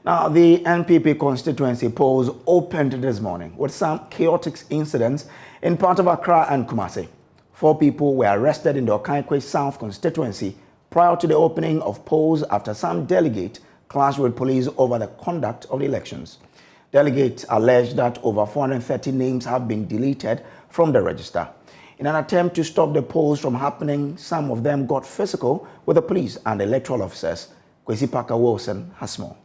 Now, the NPP constituency polls opened this morning with some chaotic incidents in part of Accra and Kumasi. 4 people were arrested in the Okaikwe South constituency prior to the opening of polls after some delegate clashed with police over the conduct of the elections. Delegates alleged that over 430 names have been deleted from the register. In an attempt to stop the polls from happening, some of them got physical with the police and electoral officers. Kwesi Parker Wilson has more.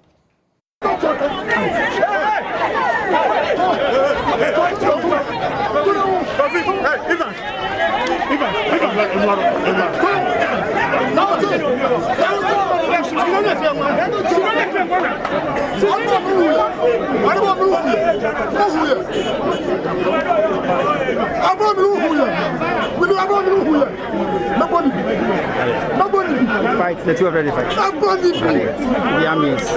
Fight, the two of them fight. The armies.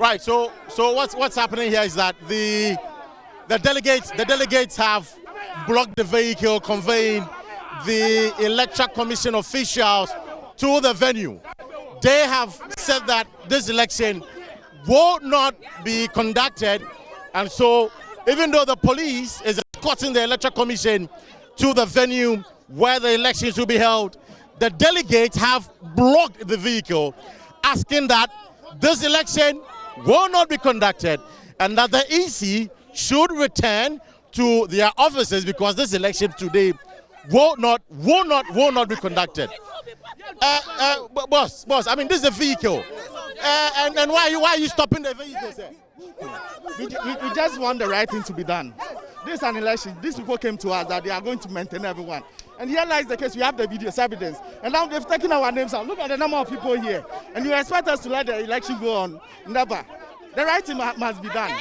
Right, so what's happening here is that the delegates have blocked the vehicle conveying the Electoral Commission officials to the venue. They have said that this election will not be conducted, and so even though the police is escorting the Electoral Commission to the venue where the elections will be held, the delegates have blocked the vehicle, asking that this election will not be conducted and that the EC should return to their offices because this election today will not be conducted. Boss, I mean, this is a vehicle, and why are you stopping the vehicle, sir? We just want the right thing to be done. This is an election. These people came to us that they are going to maintain everyone. And here lies the case. We have the videos, evidence. And now they've taken our names out. Look at the number of people here. And you expect us to let the election go on? Never. The right thing must be done.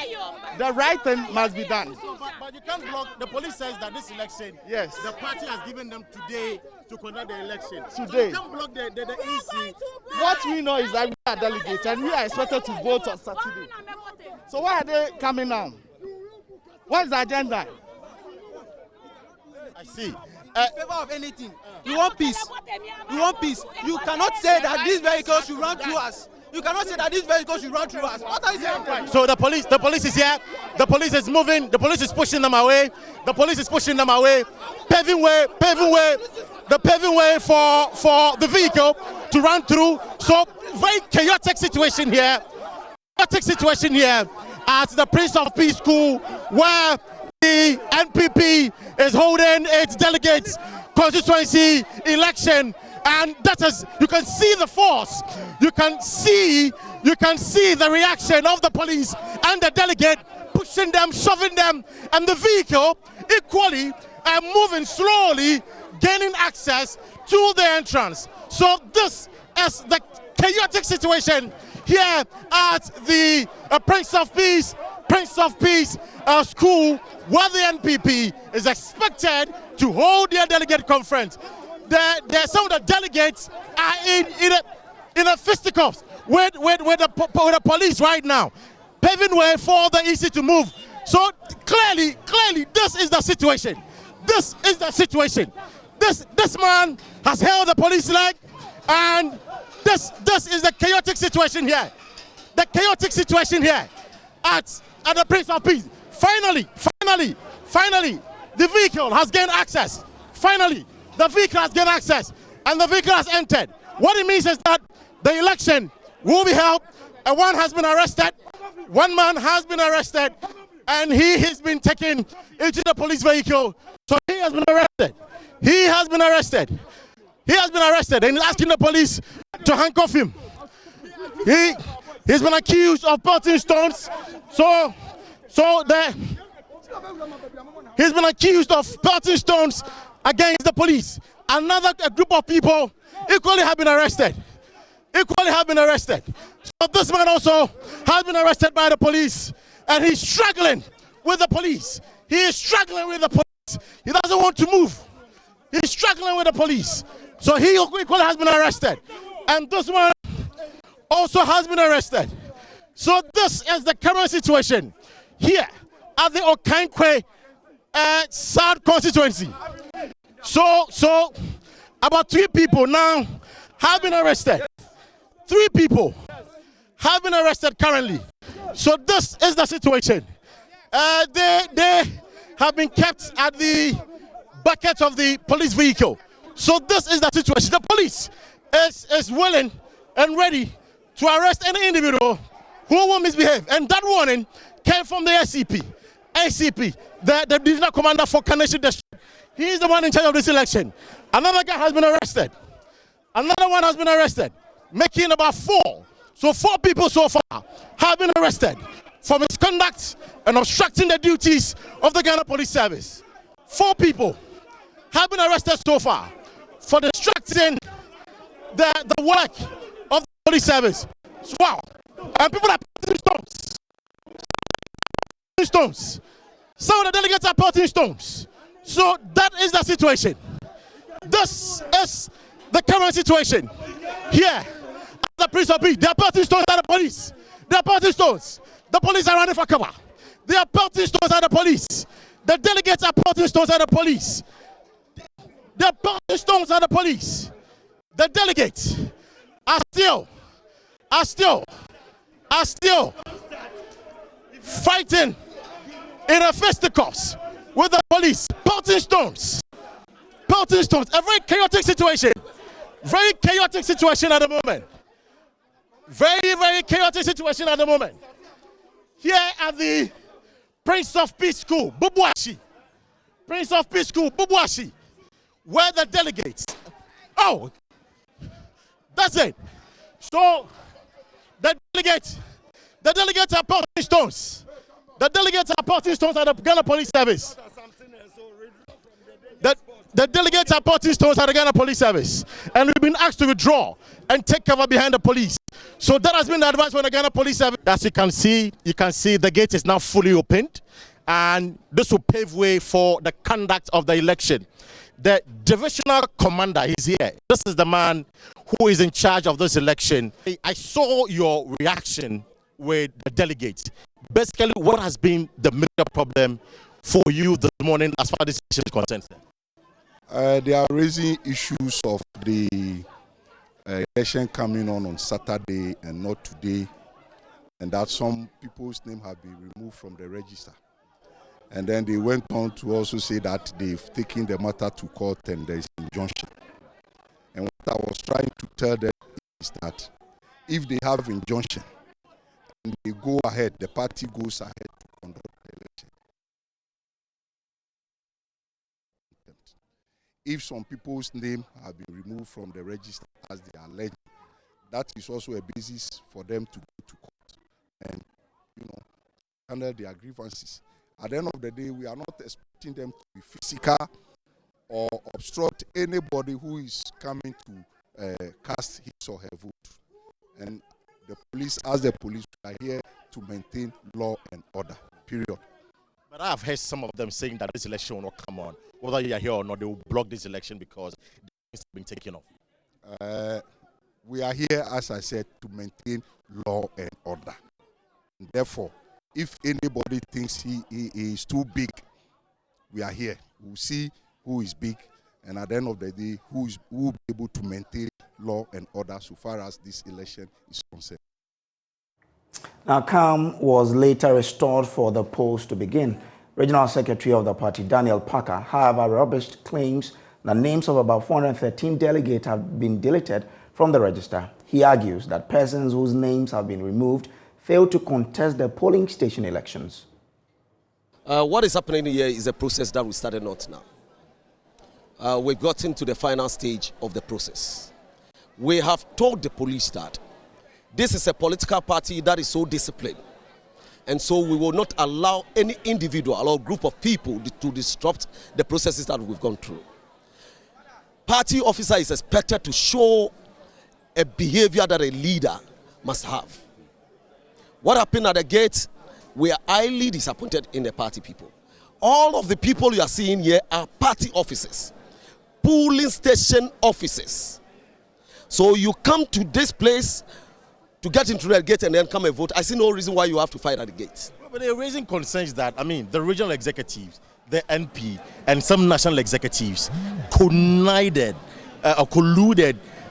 The right thing must be done. But you can't block. The police says that this election, yes, the party has given them today to conduct the election. Today. So you can't block the EC. What we know is that we are delegates and we are expected to vote on Saturday. So why are they coming now? What is the agenda? I see. In favor of anything. We want peace. We want peace. You cannot say that these vehicles should run through us. You cannot say that these vehicles should run through us. What are you saying? So the police is here. The police is moving. The police is pushing them away. The police is pushing them away. Paving way. The paving way for the vehicle to run through. So very chaotic situation here. At the Prince of Peace School, where the NPP is holding its delegates constituency election, and that is, you can see the force, you can see the reaction of the police and the delegate pushing them, shoving them, and the vehicle equally moving slowly, gaining access to the entrance. So this is the chaotic situation here at the Prince of Peace School, where the NPP is expected to hold their delegate conference. Some of the delegates are in a fisticuffs with the police right now, paving way for the EC to move. So clearly, this is the situation. This man has held the police leg, and this is the chaotic situation here. The chaotic situation here at the Prince of Peace. Finally, the vehicle has gained access. Finally, the vehicle has gained access, and the vehicle has entered. What it means is that the election will be held, and one has been arrested. One man has been arrested, and he has been taken into the police vehicle. So he has been arrested. He has been arrested. He has been arrested, and he's asking the police to handcuff him. He's been accused of pelting stones. He's been accused of pelting stones against the police. Another group of people equally have been arrested. So this man also has been arrested by the police, and he's struggling with the police. He is struggling with the police. He doesn't want to move. He's struggling with the police. So he equally has been arrested. And this one also has been arrested. So this is the current situation here at the Okankwe South constituency. So about 3 people now have been arrested. 3 people have been arrested currently. So this is the situation. They have been kept at the bucket of the police vehicle. So this is the situation. The police is willing and ready to arrest any individual who will misbehave. And that warning came from the ACP, the divisional commander for Carnation District. He is the one in charge of this election. Another guy has been arrested. Another one has been arrested, making about 4. So 4 people so far have been arrested for misconduct and obstructing the duties of the Ghana Police Service. 4 people have been arrested so far for distracting the work of the police service. Wow. And people are pelting stones. Some of the delegates are pelting stones. So that is the situation. This is the current situation. Here, the police are beat. They are pelting stones at the police. They are pelting stones. The police are running for cover. They are pelting stones at the police. The delegates are pelting stones at the police. They are pelting stones at the police. The delegates are still fighting in a fisticuffs with the police, pelting stones. A very chaotic situation. Very chaotic situation at the moment. Very chaotic situation at the moment. Here at the Prince of Peace School, Bubuashi, where the delegates. Oh, that's it. So the delegates are pelting stones. The delegates are pelting stones at the Ghana Police Service. The delegates are pelting stones at the Ghana Police Service, and we've been asked to withdraw and take cover behind the police. So that has been the advice from the Ghana Police Service. As you can see the gate is now fully opened, and this will pave way for the conduct of the election. The divisional commander is here. This is the man who is in charge of this election. I saw your reaction with the delegates. Basically, what has been the major problem for you this morning as far as this election is concerned? They are raising issues of the election coming on Saturday and not today, and that some people's names have been removed from the register. And then they went on to also say that they've taken the matter to court and there is injunction. And what I was trying to tell them is that if they have injunction and they go ahead, the party goes ahead to conduct the election. If some people's name have been removed from the register as they are alleged, that is also a basis for them to go to court and, handle their grievances. At the end of the day, we are not expecting them to be physical or obstruct anybody who is coming to cast his or her vote. And the police, as the police, are here to maintain law and order, period. But I have heard some of them saying that this election will not come on. Whether you are here or not, they will block this election because it's been taken off. We are here, as I said, to maintain law and order. And therefore, if anybody thinks he is too big, we are here. We'll see who is big, and at the end of the day, who will be able to maintain law and order so far as this election is concerned. Now, calm was later restored for the polls to begin. Regional Secretary of the party, Daniel Parker, however, rubbished claims The names of about 413 delegates have been deleted from the register. He argues that persons whose names have been removed failed to contest the polling station elections. What is happening here is a process that we started not now. We've gotten to the final stage of the process. We have told the police that this is a political party that is so disciplined. And so we will not allow any individual or group of people to disrupt the processes that we've gone through. Party officer is expected to show a behavior that a leader must have. What happened at the gate, we are highly disappointed in the party people. All of the people you are seeing here are party officers, polling station officers. So you come to this place to get into the gate and then come and vote. I see no reason why you have to fight at the gate. But they're raising concerns that, the regional executives, the NP, and some national executives colluded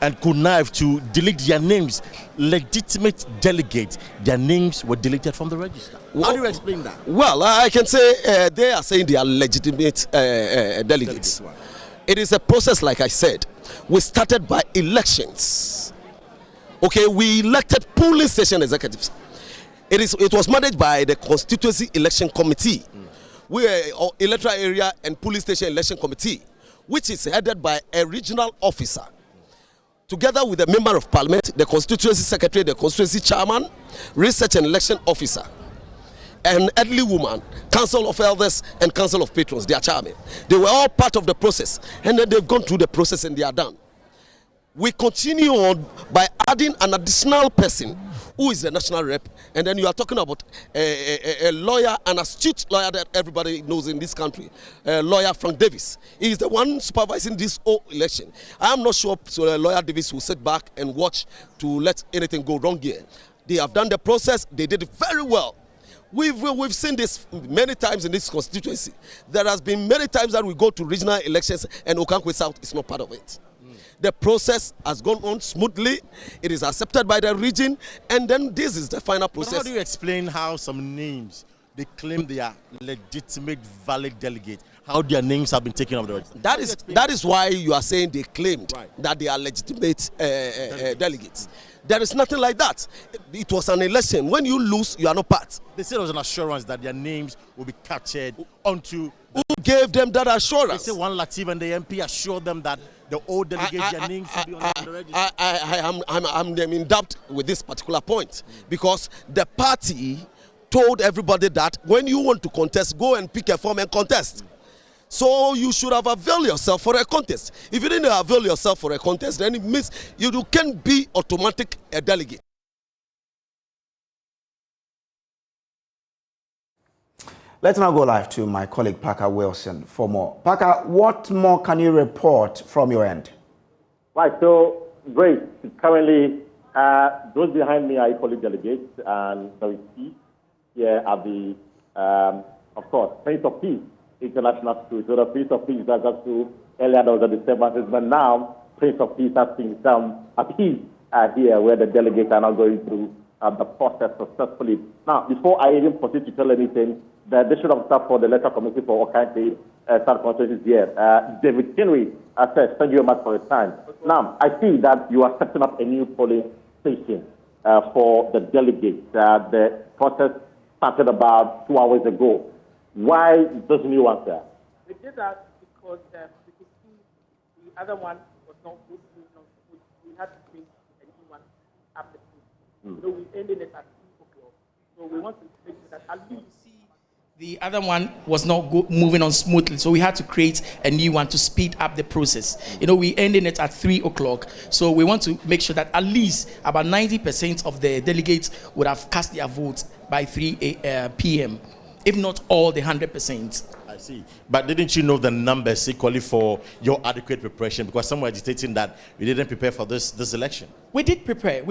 and connived to delete their names. Legitimate delegates, their names were deleted from the register. How do you explain that? Well, I can say they are saying they are legitimate delegates. It is a process, like I said. We started by elections. Okay, we elected polling station executives. It was managed by the Constituency Election Committee. We are electoral area and polling station election committee, which is headed by a regional officer, together with a member of parliament, the constituency secretary, the constituency chairman, research and election officer, an elderly woman, council of elders, and council of patrons. They are chairman. They were all part of the process, and then they've gone through the process and they are done. We continue on by adding an additional person who is the national rep, and then you are talking about a lawyer, an astute lawyer that everybody knows in this country, lawyer Frank Davis. He is the one supervising this whole election. I am not sure lawyer Davis will sit back and watch to let anything go wrong here. They have done the process. They did it very well. We've seen this many times in this constituency. There has been many times that we go to regional elections and Okankwe South is not part of it. The process has gone on smoothly. It is accepted by the region, and then this is the final process. But how do you explain how some names, they claim they are legitimate, valid delegates, how their names have been taken off the register? That is why you are saying they claimed that they are legitimate delegates. There is nothing like that. It was an election. When you lose, you are not part. They said there was an assurance that their names will be captured onto... Who gave them that assurance? They say one Latif and the MP assured them that the old delegates, their names will be on the register. I'm in doubt with this particular point, because the party told everybody that when you want to contest, go and pick a form and contest. So you should have availed yourself for a contest. If you didn't avail yourself for a contest, then it means you can't be automatic a delegate. Let's now go live to my colleague Parker Wilson for more. Parker, what more can you report from your end? Right, so great. Currently, those behind me are equally delegates, and there is peace here at the, of course, Prince of Peace International School. So the Prince of Peace has up to earlier there was a December, but now Prince of Peace has seen some appeal here where the delegates are now going through the process successfully. Now, before I even proceed to tell anything, the district officer for the electoral committee for Okankwe South constituency here, David Kinry, said, thank you very much for your time. Now, I see that you are setting up a new polling station for the delegates. The process started about 2 hours ago. Why this new one, sir? We did that because we could see the other one was not good. We had to create a new one after 2. So we ended it at 3 o'clock. So we want to make sure that at least the other one was not moving on smoothly, so we had to create a new one to speed up the process. We ended it at 3 o'clock, so we want to make sure that at least about 90% of the delegates would have cast their votes by 3 p.m., if not all the 100%. I see. But didn't you know the numbers equally for your adequate preparation? Because some were agitating that you didn't prepare for this election. We did prepare,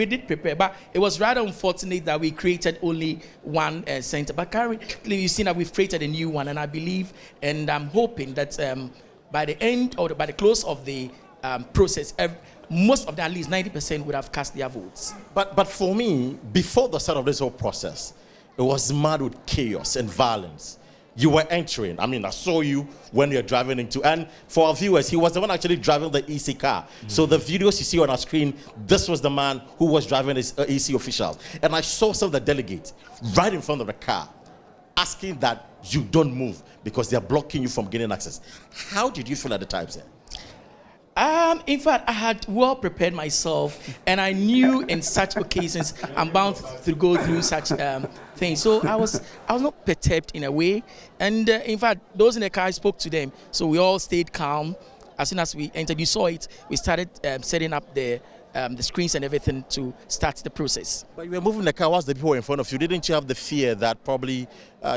but it was rather unfortunate that we created only one center. But currently, you've seen that we've created a new one, and I believe, and I'm hoping that by the end or by the close of the process, most of them, at least 90%, would have cast their votes. But for me, before the start of this whole process, it was mad with chaos and violence. you were entering. I mean, I saw you when you're driving into, and for our viewers, he was the one actually driving the EC car. So the videos you see on our screen, this was the man who was driving his EC officials. And I saw some of the delegates right in front of the car asking that you don't move because they're blocking you from getting access. How did you feel at the time, sir? In fact, I had well prepared myself, and I knew in such occasions I'm bound to go through such things. So I was not perturbed in a way. And in fact, those in the car, I spoke to them. So we all stayed calm. As soon as we entered, you saw it. We started setting up the screens and everything to start the process. But you were moving the car whilst the people were in front of you. Didn't you have the fear that probably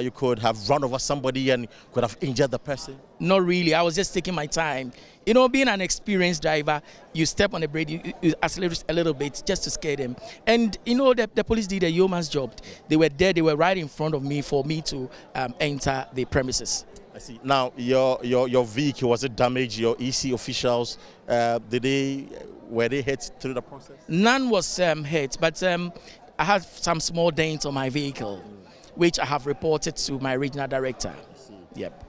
you could have run over somebody and could have injured the person? Not really. I was just taking my time. You know, being an experienced driver, you step on the brake, you accelerate a little bit just to scare them. And, you know, the police did a yeoman's job. They were there. They were right in front of me for me to enter the premises. I see. Now, your vehicle, was it damaged? Your EC officials, were they hit through the process? None was hit, but I had some small dents on my vehicle, which I have reported to my regional director. Yep.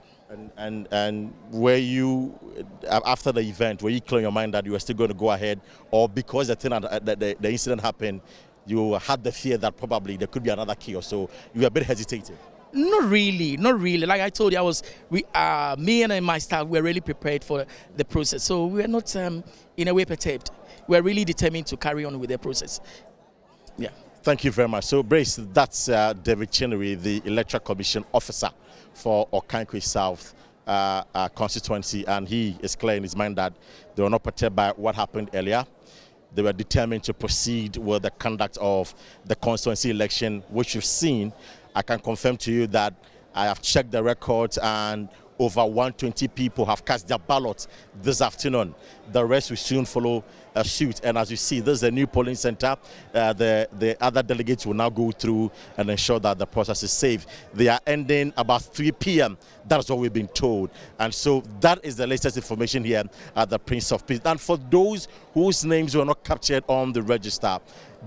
And were you, after the event, were you clear in your mind that you were still going to go ahead, or because the incident happened, you had the fear that probably there could be another chaos, so you were a bit hesitating? Not really. Like I told you, me and my staff were really prepared for the process, so we were not in a way perturbed. We were really determined to carry on with the process. Yeah. Thank you very much. So, Brace, that's David Chinnery, the Electoral Commission officer for Okankwe South constituency, and he is clear in his mind that they were not perturbed by what happened earlier. They were determined to proceed with the conduct of the constituency election, which you've seen. I can confirm to you that I have checked the records and over 120 people have cast their ballots this afternoon. The rest will soon follow suit. And as you see, this is a new polling center. The other delegates will now go through and ensure that the process is safe. They are ending about 3 p.m. That's what we've been told. And so that is the latest information here at the Prince of Peace. And for those whose names were not captured on the register,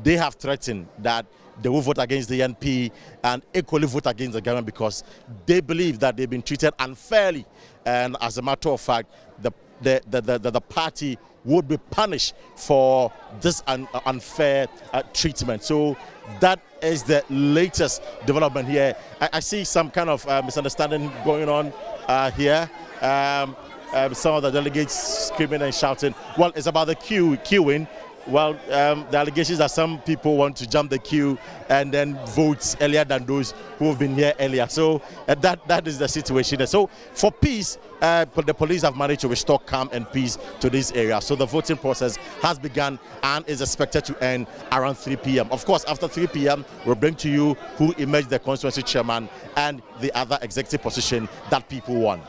they have threatened that they will vote against the NP and equally vote against the government because they believe that they've been treated unfairly. And as a matter of fact, the party would be punished for this unfair treatment. So that is the latest development here. I see some kind of misunderstanding going on here. Some of the delegates screaming and shouting. Well, it's about the queuing. Well, the allegations are some people want to jump the queue and then vote earlier than those who have been here earlier. So that is the situation. So for peace, the police have managed to restore calm and peace to this area. So the voting process has begun and is expected to end around 3 p.m. Of course, after 3 p.m., we'll bring to you who emerged the constituency chairman and the other executive position that people want.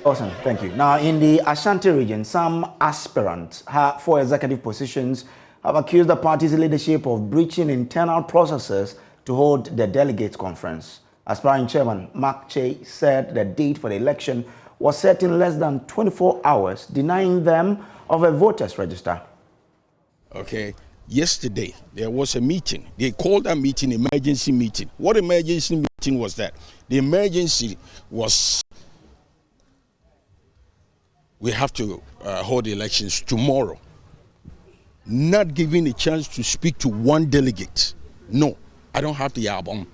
Awesome, thank you. Now, in the Ashanti region, some aspirants for executive positions have accused the party's leadership of breaching internal processes to hold the delegates conference. Aspiring chairman Mark Che said the date for the election was set in less than 24 hours, denying them of a voters register. Okay, yesterday there was a meeting. They called that meeting emergency meeting. What emergency meeting was that? The emergency was we have to hold the elections tomorrow. Not giving a chance to speak to one delegate. No, I don't have the album.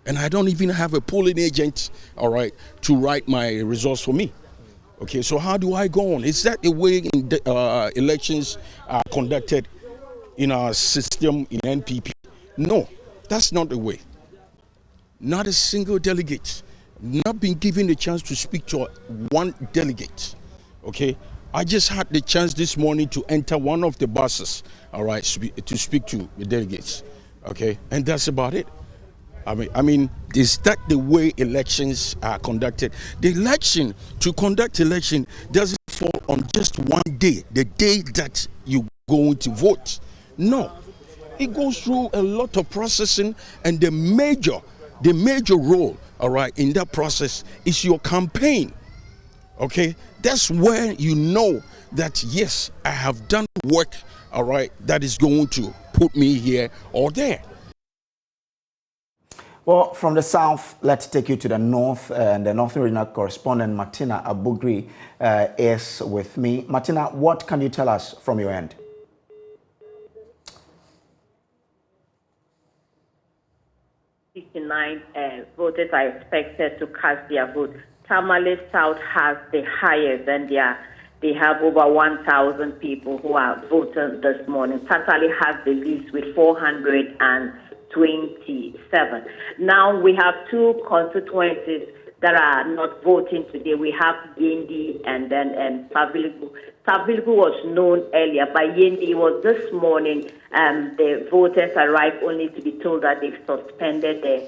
And I don't even have a polling agent, all right, to write my results for me. Okay, so how do I go on? Is that the way elections are conducted in our system in NPP? No, that's not the way. Not a single delegate. Not been given a chance to speak to one delegate. Okay, I just had the chance this morning to enter one of the buses, all right, to speak to the delegates, okay, and that's about it. I mean, is that the way elections are conducted? The election, to conduct election, doesn't fall on just one day, the day that you go to vote. No, it goes through a lot of processing, and the major role, all right, in that process is your campaign. Okay, that's where you know that, yes, I have done work, all right, that is going to put me here or there. Well, from the south, let's take you to the north, and the Northern Regional correspondent Martina Abugri is with me. Martina, what can you tell us from your end? 59 voters are expected to cast their vote. Tamale South has the highest, and they have over 1,000 people who are voting this morning. Tatale has the least with 427. Now we have two constituencies that are not voting today. We have Yendi and then Saviligu. Saviligu was known earlier, but Yendi was this morning. The voters arrived only to be told that they've suspended the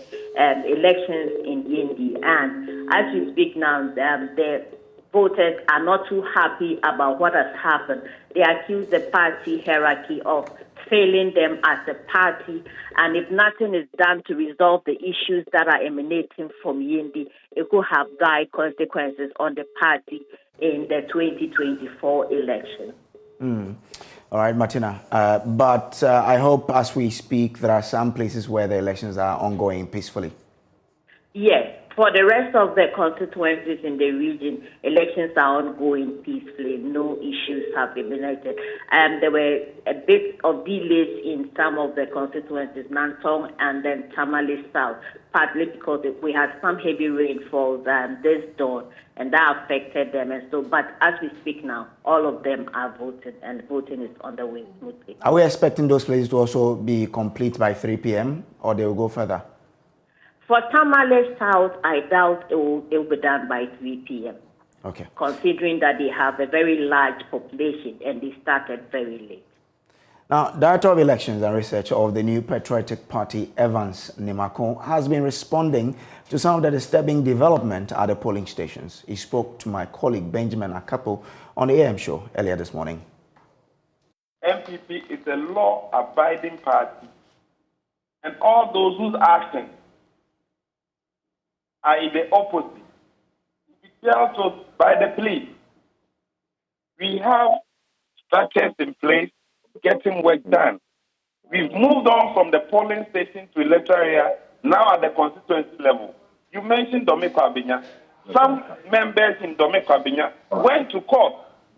elections in Yendi. And as we speak now, the voters are not too happy about what has happened. They accuse the party hierarchy of failing them as a party, and if nothing is done to resolve the issues that are emanating from Yendi, it could have dire consequences on the party in the 2024 election. All right, Martina. But I hope as we speak, there are some places where the elections are ongoing peacefully. Yes. For the rest of the constituencies in the region, elections are ongoing peacefully. No issues have been emanated. There were a bit of delays in some of the constituencies, Nantong and then Tamale South, partly because we had some heavy rainfalls this dawn, and that affected them. And so, but as we speak now, all of them are voting, and voting is on the way smoothly. Are we expecting those places to also be complete by 3 p.m. or they will go further? For Tamale South, I doubt it will be done by 3 p.m. Okay. Considering that they have a very large population and they started very late. Now, Director of Elections and Research of the New Patriotic Party, Evans Nimakon, has been responding to some of the disturbing development at the polling stations. He spoke to my colleague Benjamin Akapo on the AM show earlier this morning. MPP is a law-abiding party, and all those whose actions are in the opposite to be dealt with by the police. We have structures in place getting work done. We've moved on from the polling station to electoral area, now at the constituency level. You mentioned Domeko Abinya. Some members in Domeko Abinya went to court,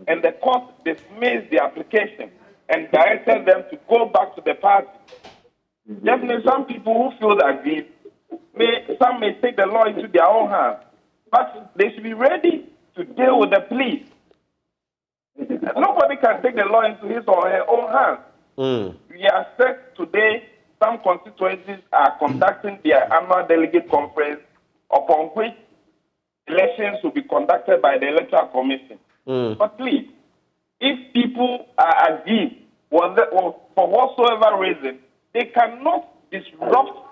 and the court dismissed the application and directed them to go back to the party. Definitely some people who feel that some may take the law into their own hands, but they should be ready to deal with the police. Nobody can take the law into his or her own hands. We are set today, some constituencies are conducting their annual delegate conference, upon which elections will be conducted by the Electoral Commission. But please, if people are aggrieved for whatsoever reason, they cannot disrupt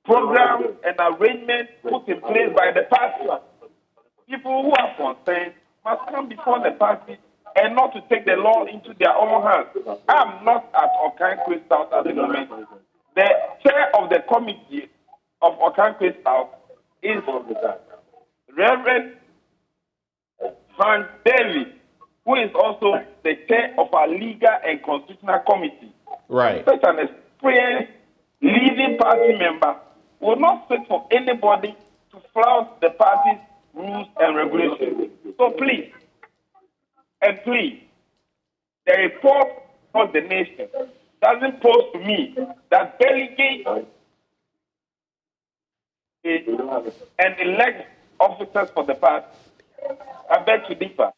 programs and arrangements put in place by the party. People who are concerned must come before the party and not to take the law into their own hands. I'm not at Okankwe South at the moment. The chair of the committee of Okankwe South is Reverend Van Daly, who is also the chair of our Legal and Constitutional Committee. Right. Such an experienced leading party member will not sit for anybody to flout the party's rules and regulations. So please, the report for the nation doesn't pose to me that delegate and elect officers for the party. I beg to differ.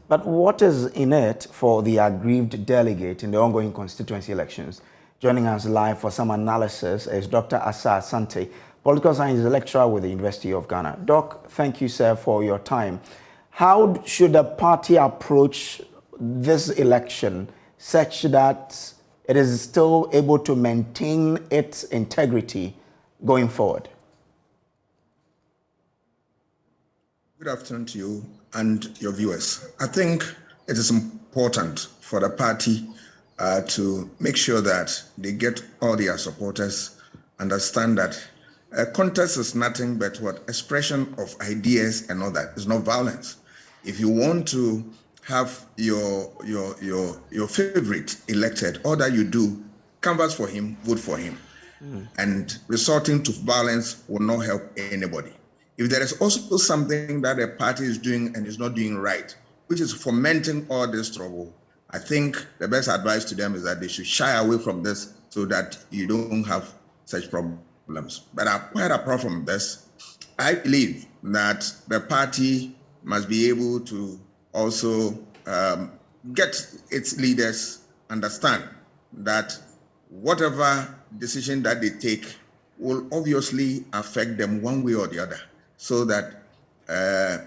But what is in it for the aggrieved delegate in the ongoing constituency elections? Joining us live for some analysis is Dr. Asa Asante, political science lecturer with the University of Ghana. Doc, thank you, sir, for your time. How should the party approach this election such that it is still able to maintain its integrity going forward? Good afternoon to you and your viewers. I think it is important for the party to make sure that they get all their supporters understand that a contest is nothing but what expression of ideas and all that. It's not violence. If you want to have your favorite elected, all that you do, canvass for him, vote for him. And resorting to violence will not help anybody. If there is also something that a party is doing and is not doing right, which is fomenting all this trouble, I think the best advice to them is that they should shy away from this so that you don't have such problems. But quite apart from this, I believe that the party must be able to also get its leaders understand that whatever decision that they take will obviously affect them one way or the other, so that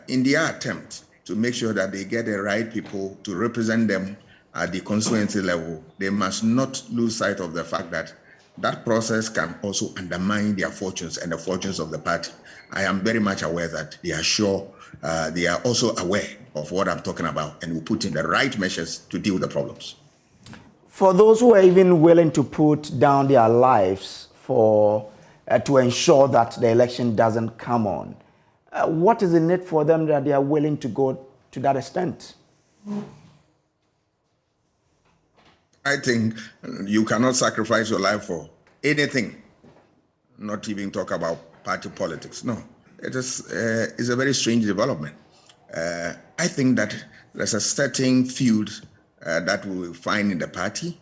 in their attempt to make sure that they get the right people to represent them at the constituency level, they must not lose sight of the fact that that process can also undermine their fortunes and the fortunes of the party. I am very much aware that they are sure, they are also aware of what I'm talking about and will put in the right measures to deal with the problems. For those who are even willing to put down their lives for to ensure that the election doesn't come on, what is in it for them that they are willing to go to that extent? I think you cannot sacrifice your life for anything, not even talk about party politics. No, it's a very strange development. I think that there's a certain field that we will find in the party,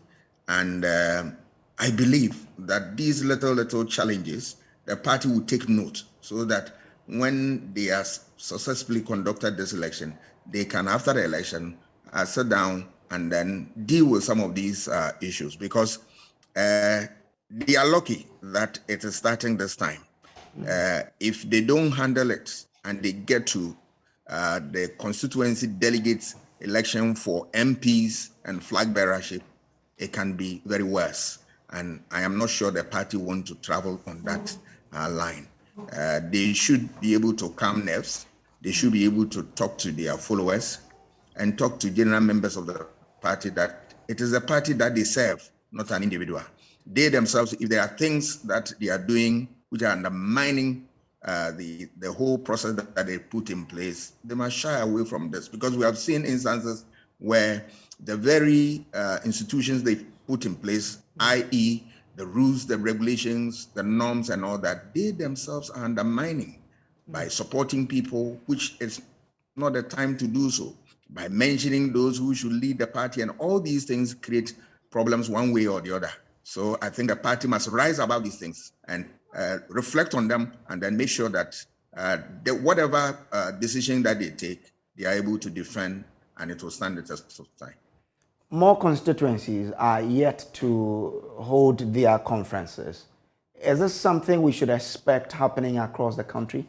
and I believe that these little challenges, the party will take note so that when they are successfully conducted this election, they can, after the election, sit down and then deal with some of these issues, because they are lucky that it is starting this time. If they don't handle it and they get to the constituency delegates election for MPs and flag bearership, it can be very worse. And I am not sure the party want to travel on that line. They should be able to calm nerves. They should be able to talk to their followers and talk to general members of the party that it is a party that they serve, not an individual. They themselves, if there are things that they are doing which are undermining the whole process that they put in place, they must shy away from this, because we have seen instances where the very institutions they put in place, i.e. the rules, the regulations, the norms and all that, they themselves are undermining by supporting people, which is not the time to do so, by mentioning those who should lead the party, and all these things create problems one way or the other. So I think the party must rise above these things and reflect on them, and then make sure that whatever decision that they take, they are able to defend, and it will stand the test of time. More constituencies are yet to hold their conferences. Is this something we should expect happening across the country?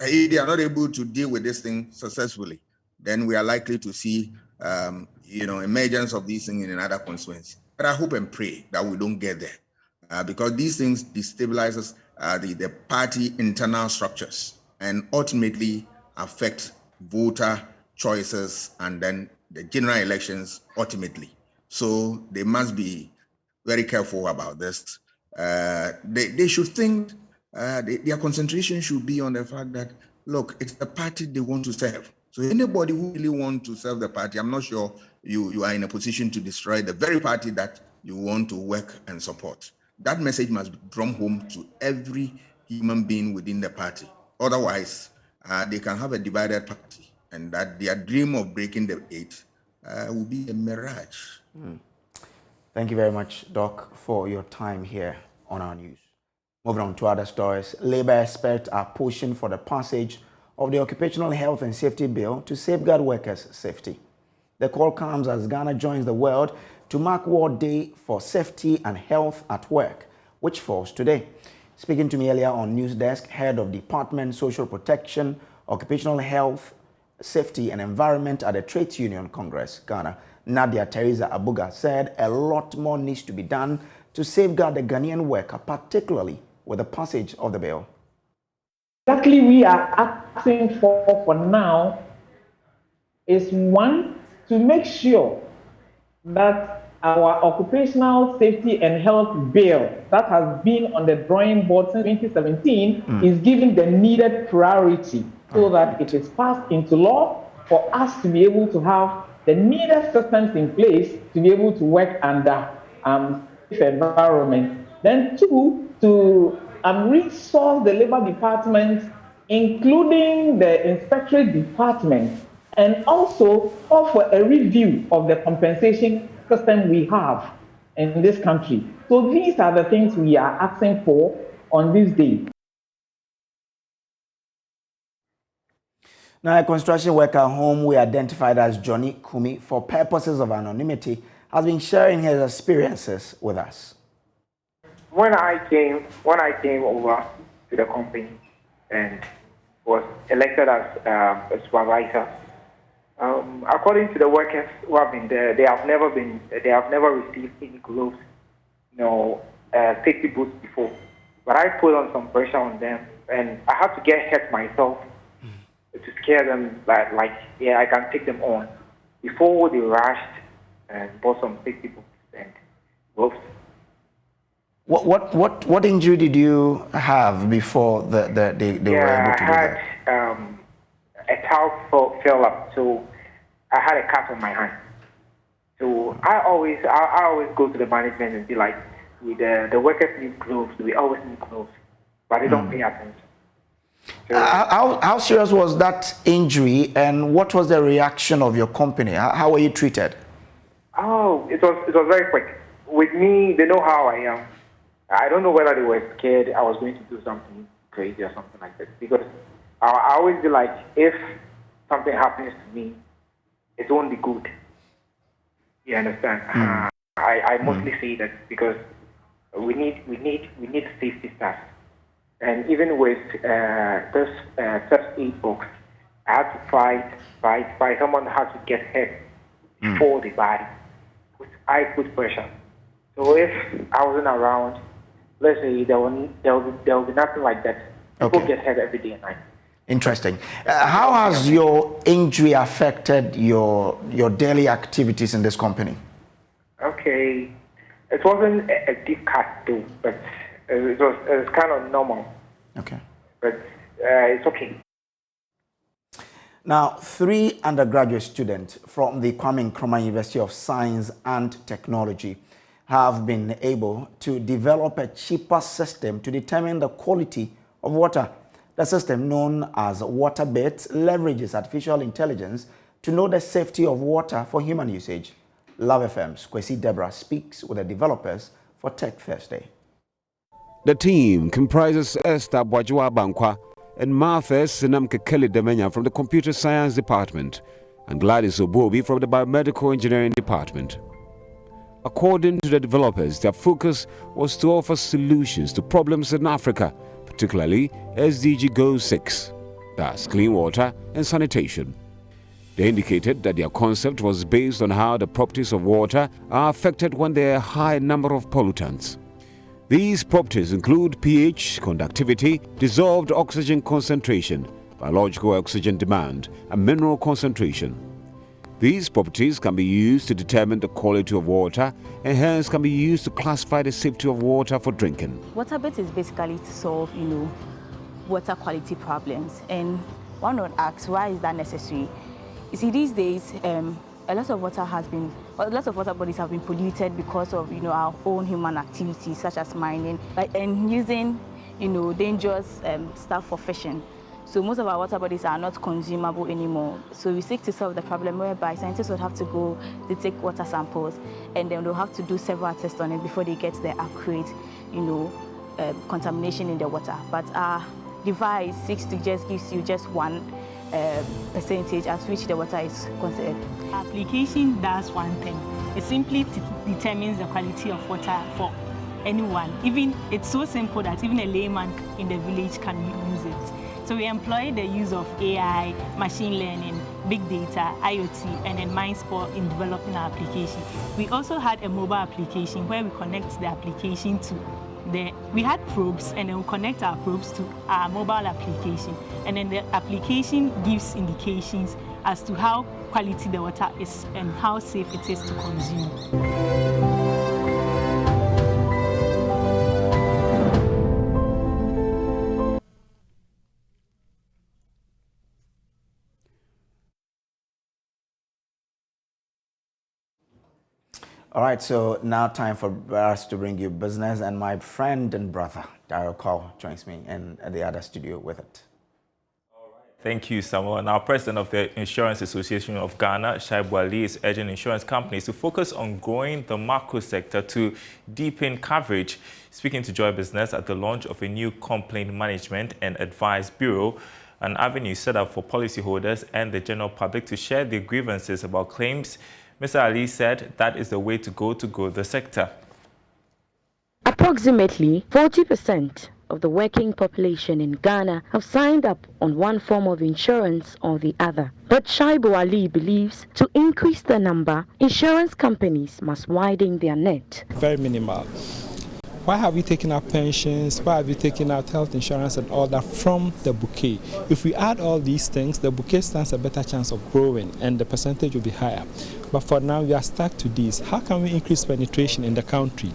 If they are not able to deal with this thing successfully, then we are likely to see emergence of these things in another constituency. But I hope and pray that we don't get there, because these things destabilizes the party internal structures and ultimately affect voter choices and then the general elections ultimately. So they must be very careful about this. They should think their concentration should be on the fact that, look, it's the party they want to serve. So anybody who really wants to serve the party, I'm not sure you are in a position to destroy the very party that you want to work and support. That message must be drum home to every human being within the party. Otherwise, they can have a divided party, and that their dream of breaking the eight will be a mirage. Thank you very much, Doc, for your time here on our news. Moving on to other stories, Labour experts are pushing for the passage of the Occupational Health and Safety Bill to safeguard workers' safety. The call comes as Ghana joins the world to mark World Day for Safety and Health at Work, which falls today. Speaking to me earlier on News Desk, Head of Department Social Protection, Occupational Health, Safety and Environment at the Trades Union Congress, Ghana, Nadia Teresa Abuga, said a lot more needs to be done to safeguard the Ghanaian worker, particularly with the passage of the bill. Exactly, we are asking for now is one, to make sure that our occupational safety and health bill that has been on the drawing board since 2017 is given the needed priority so that it is passed into law for us to be able to have the needed systems in place to be able to work under safe environment. Then 2, to resource the labor department, including the inspectorate department, and also offer a review of the compensation system we have in this country. So these are the things we are asking for on this day. Now, a construction worker whom we identified as Johnny Kumi for purposes of anonymity has been sharing his experiences with us. When I came over to the company and was elected as a supervisor, according to the workers who have been there, they have never received any gloves, safety boots before. But I put on some pressure on them, and I had to get hurt myself to scare them I can take them on before they rushed and bought some safety boots and gloves. What injury did you have before they were able to do that? I had a towel fell up, so I had a cut on my hand. So I always go to the management and be like, the workers need gloves. We always need gloves, but they don't pay attention. So, how serious was that injury, and what was the reaction of your company? How were you treated? Oh, it was very quick. With me, they know how I am. I don't know whether they were scared I was going to do something crazy or something like that. Because I always be like, if something happens to me, it won't be good. You understand? I mostly say that because we need safety staff. And even with this first aid box, I had to fight. Someone had to get hurt before the body. I put pressure. So if I wasn't around, let's say there will be nothing like that. People get hurt every day and night. Interesting. How has your injury affected your daily activities in this company? Okay, it wasn't a deep cut though, but it was kind of normal. Okay. But it's okay. Now, 3 undergraduate students from the Kwame Nkrumah University of Science and Technology have been able to develop a cheaper system to determine the quality of water. The system, known as WaterBit, leverages artificial intelligence to know the safety of water for human usage. Love FM's Kwesi Deborah speaks with the developers for Tech Thursday. The team comprises Esther Bwajua Bankwa and Martha Sinam Kekeli Demenya from the Computer Science Department and Gladys Obobi from the Biomedical Engineering Department. According to the developers, their focus was to offer solutions to problems in Africa, particularly SDG Goal 6, that's clean water and sanitation. They indicated that their concept was based on how the properties of water are affected when there are a high number of pollutants. These properties include pH, conductivity, dissolved oxygen concentration, biological oxygen demand, and mineral concentration. These properties can be used to determine the quality of water and hence can be used to classify the safety of water for drinking. WaterBit is basically to solve, water quality problems. And one would ask, why is that necessary? You see, these days, a lot of water bodies have been polluted because of, our own human activities, such as mining, and using, dangerous stuff for fishing. So most of our water bodies are not consumable anymore. So we seek to solve the problem whereby scientists would have to go to take water samples, and then they'll have to do several tests on it before they get the accurate, contamination in the water. But our device seeks to just give you just one percentage at which the water is considered. Application does one thing. It simply determines the quality of water for anyone. It's so simple that even a layman in the village can use it. So we employ the use of AI, machine learning, big data, IoT, and then MindSport in developing our application. We also had a mobile application where we connect the application to we had probes, and then we connect our probes to our mobile application. And then the application gives indications as to how quality the water is and how safe it is to consume. All right, so now time for us to bring you business, and my friend and brother, Daryl Cole, joins me in the other studio with it. Thank you, Samuel. Now, President of the Insurance Association of Ghana, Shaibu Ali, is urging insurance companies to focus on growing the macro sector to deepen coverage. Speaking to Joy Business at the launch of a new complaint management and advice bureau, an avenue set up for policyholders and the general public to share their grievances about claims, Mr. Ali said that is the way to grow the sector. Approximately 40% of the working population in Ghana have signed up on one form of insurance or the other. But Shaibu Ali believes to increase the number, insurance companies must widen their net. Very minimal. Why have we taken out pensions? Why have we taken out health insurance and all that from the bouquet? If we add all these things, the bouquet stands a better chance of growing and the percentage will be higher. But for now, we are stuck to this. How can we increase penetration in the country?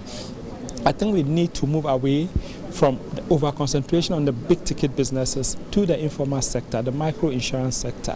I think we need to move away from the over-concentration on the big-ticket businesses to the informal sector, the micro-insurance sector.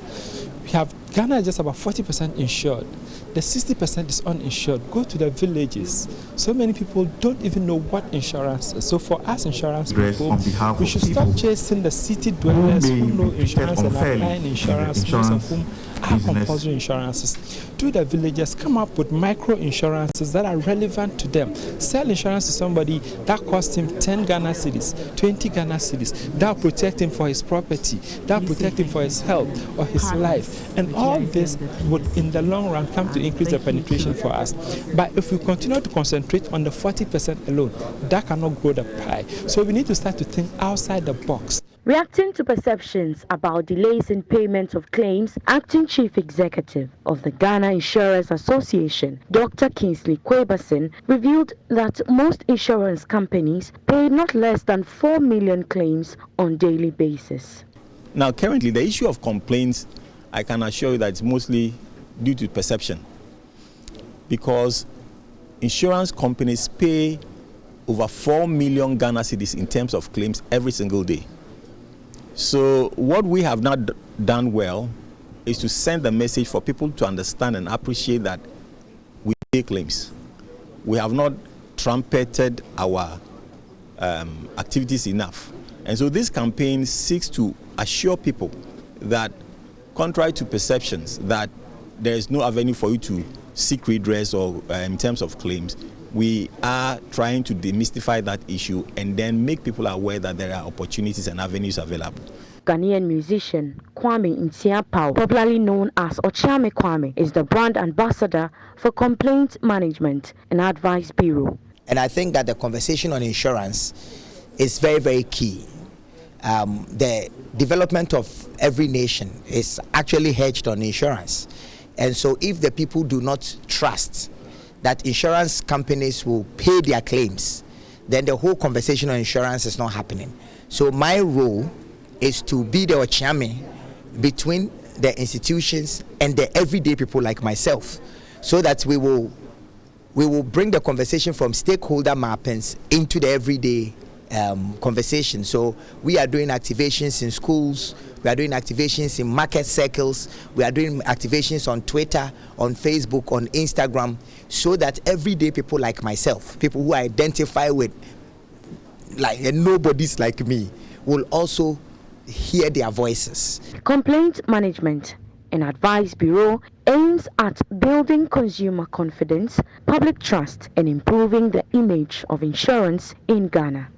We have Ghana is just about 40% insured. The 60% is uninsured. Go to the villages. So many people don't even know what insurance is. So for us insurance people, we should stop chasing the city dwellers who know insurance and are buying insurance, most of whom are compulsory insurances. To the villages, come up with micro insurances that are relevant to them. Sell insurance to somebody that costs him 10 Ghana cedis, 20 Ghana cedis. That will protect him for his property. That will protect him for his health or his life. And all this would, in the long run, come to increase the penetration for us. But if we continue to concentrate on the 40% alone, that cannot grow the pie. So we need to start to think outside the box. Reacting to perceptions about delays in payment of claims, Acting Chief Executive of the Ghana Insurers Association, Dr. Kingsley Kwebasin, revealed that most insurance companies pay not less than 4 million claims on daily basis. Now, currently, the issue of complaints, I can assure you that it's mostly due to perception, because insurance companies pay over 4 million Ghana cedis in terms of claims every single day. So what we have not done well is to send a message for people to understand and appreciate that we pay claims. We have not trumpeted our activities enough. And so this campaign seeks to assure people that, contrary to perceptions, that there is no avenue for you to seek redress or in terms of claims, we are trying to demystify that issue and then make people aware that there are opportunities and avenues available. Ghanaian musician Kwame Ntiapao, popularly known as Ochame Kwame, is the brand ambassador for Complaint Management and Advice Bureau. And I think that the conversation on insurance is very, very key. The development of every nation is actually hedged on insurance. And so if the people do not trust that insurance companies will pay their claims, then the whole conversation on insurance is not happening. So my role is to be the Ochame between the institutions and the everyday people like myself, so that we will bring the conversation from stakeholder mappings into the everyday conversation. So we are doing activations in schools, we are doing activations in market circles, we are doing activations on Twitter, on Facebook, on Instagram, so that everyday people like myself, people who identify with like nobodies like me, will also hear their voices. Complaint Management and Advice Bureau aims at building consumer confidence, public trust, and improving the image of insurance in Ghana.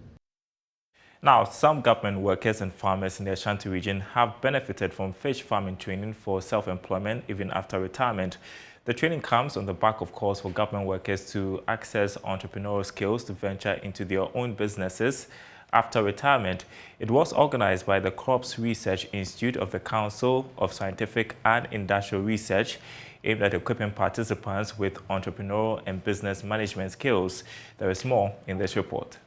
Now, some government workers and farmers in the Ashanti region have benefited from fish farming training for self-employment even after retirement. The training comes on the back of calls for government workers to access entrepreneurial skills to venture into their own businesses after retirement. It was organized by the Crops Research Institute of the Council of Scientific and Industrial Research, aimed at equipping participants with entrepreneurial and business management skills. There is more in this report.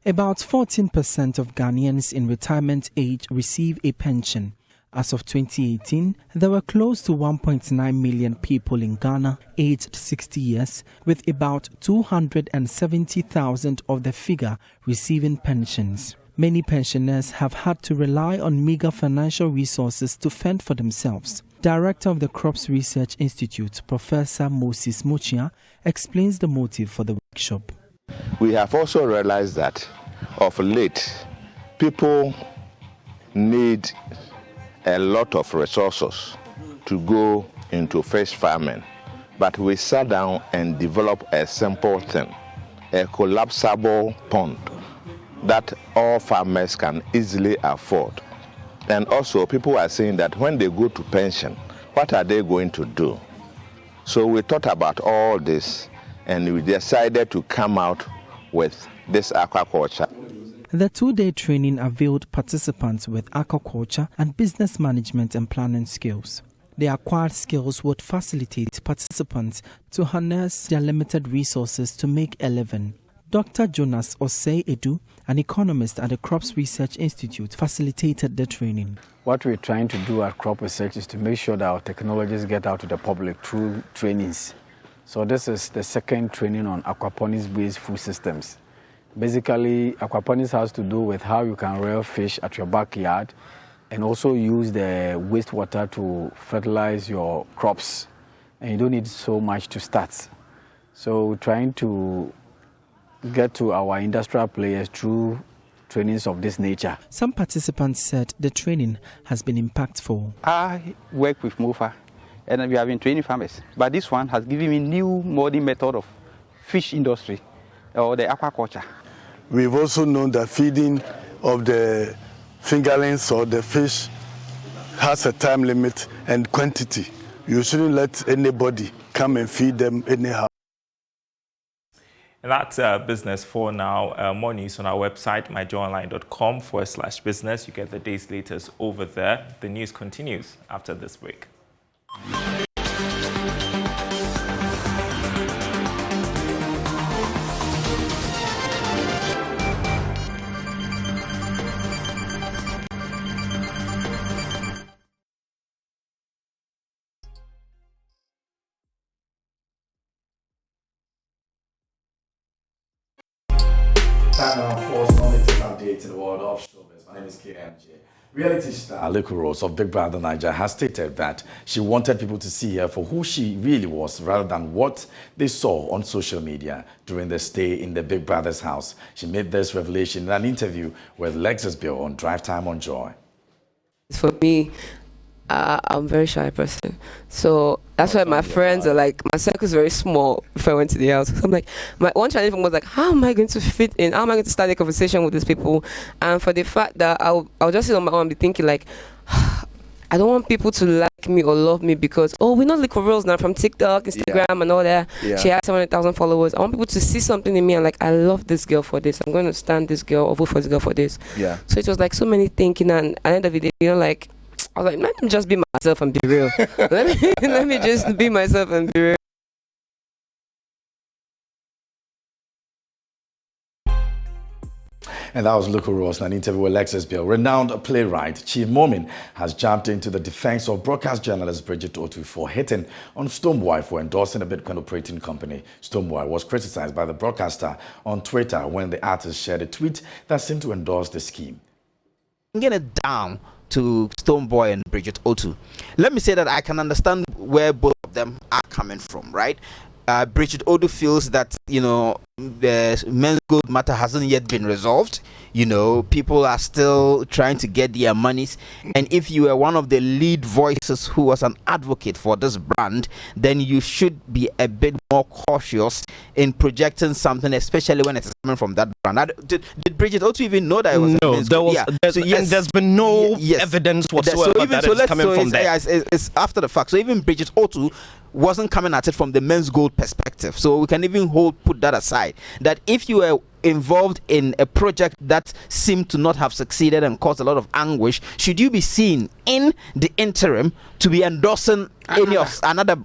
About 14% of Ghanaians in retirement age receive a pension. As of 2018, there were close to 1.9 million people in Ghana aged 60 years, with about 270,000 of the figure receiving pensions. Many pensioners have had to rely on meager financial resources to fend for themselves. Director of the Crops Research Institute, Professor Moses Mochia, explains the motive for the workshop. We have also realized that of late, people need a lot of resources to go into fish farming. But we sat down and developed a simple thing, a collapsible pond that all farmers can easily afford. And also people are saying that when they go to pension, what are they going to do? So we thought about all this and we decided to come out with this aquaculture. The two-day training availed participants with aquaculture and business management and planning skills. The acquired skills would facilitate participants to harness their limited resources to make a living. Dr. Jonas Osei Edu, an economist at the Crops Research Institute, facilitated the training. What we're trying to do at Crop Research is to make sure that our technologies get out to the public through trainings. So this is the second training on aquaponics-based food systems. Basically, aquaponics has to do with how you can rear fish at your backyard and also use the wastewater to fertilize your crops. And you don't need so much to start. So we're trying to get to our industrial players through trainings of this nature. Some participants said the training has been impactful. I work with MOFA and we have been training farmers, but this one has given me new modern method of fish industry or the aquaculture. We've also known that feeding of the fingerlings or the fish has a time limit and quantity. You shouldn't let anybody come and feed them anyhow. And that's business for now. More news on our website, myjoyonline.com/business. You get the day's latest over there. The news continues after this break. Time now for some latest updates in the world of showbiz. My name is KMJ. Reality star Luku Rose of Big Brother Niger has stated that she wanted people to see her for who she really was rather than what they saw on social media during their stay in the Big Brother's house. She made this revelation in an interview with Lexus Bill on Drive Time on Joy. For me, I'm a very shy person, so that's why my friends are like, my circle is very small if I went to the house. So I'm like, my one challenge was like, how am I going to fit in? How am I going to start a conversation with these people? And for the fact that I'll just sit on my own and be thinking like, I don't want people to like me or love me because, oh, we're not Little Rose now from TikTok, Instagram and all that. Yeah. She has 700,000 followers. I want people to see something in me and like, I love this girl for this. I'm going to stand this girl or vote for this girl for this. Yeah. So it was like so many thinking, and at the end of the day, you know, like, I was like, let me just be myself and be real. let me just be myself and be real. And that was Luku Rose in an interview with Lexus Bill. Renowned playwright Chief Momin has jumped into the defense of broadcast journalist Bridget Otu for hitting on Stonebwoy for endorsing a Bitcoin operating company. Stonebwoy was criticized by the broadcaster on Twitter when the artist shared a tweet that seemed to endorse the scheme. Get it down to Stonebwoy and Bridget Otu. Let me say that I can understand where both of them are coming from, right? Bridget Otu feels that, you know, the men's gold matter hasn't yet been resolved. You know, people are still trying to get their monies. And if you were one of the lead voices who was an advocate for this brand, then you should be a bit more cautious in projecting something, especially when it's coming from that brand. Did Bridget Otu even know that it was no, a men's gold? Yeah. There's been no evidence whatsoever that it's coming from there. It's after the fact. So even Bridget Otu wasn't coming at it from the men's gold perspective. So we can even put that aside. That if you were involved in a project that seemed to not have succeeded and caused a lot of anguish, should you be seen in the interim to be endorsing any of another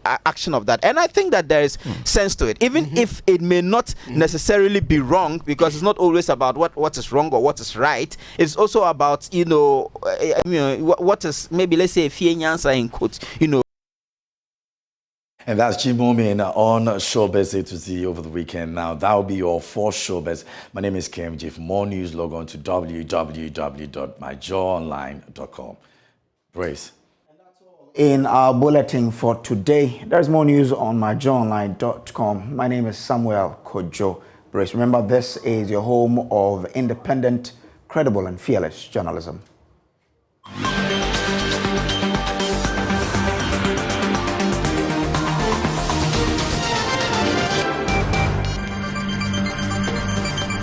action of that? And I think that there is sense to it, even if it may not necessarily be wrong, because it's not always about what is wrong or what is right. It's also about, you know, what is, maybe let's say, a answer in quotes, you know. And that's Chief Momin on Showbiz A to Z over the weekend. Now, that will be your for Showbiz. My name is KMJ. For more news, log on to www.myjoyonline.com. Brace. And that's all. In our bulletin for today, there's more news on myjournline.com. My name is Samuel Kojo Brace. Remember, this is your home of independent, credible, and fearless journalism.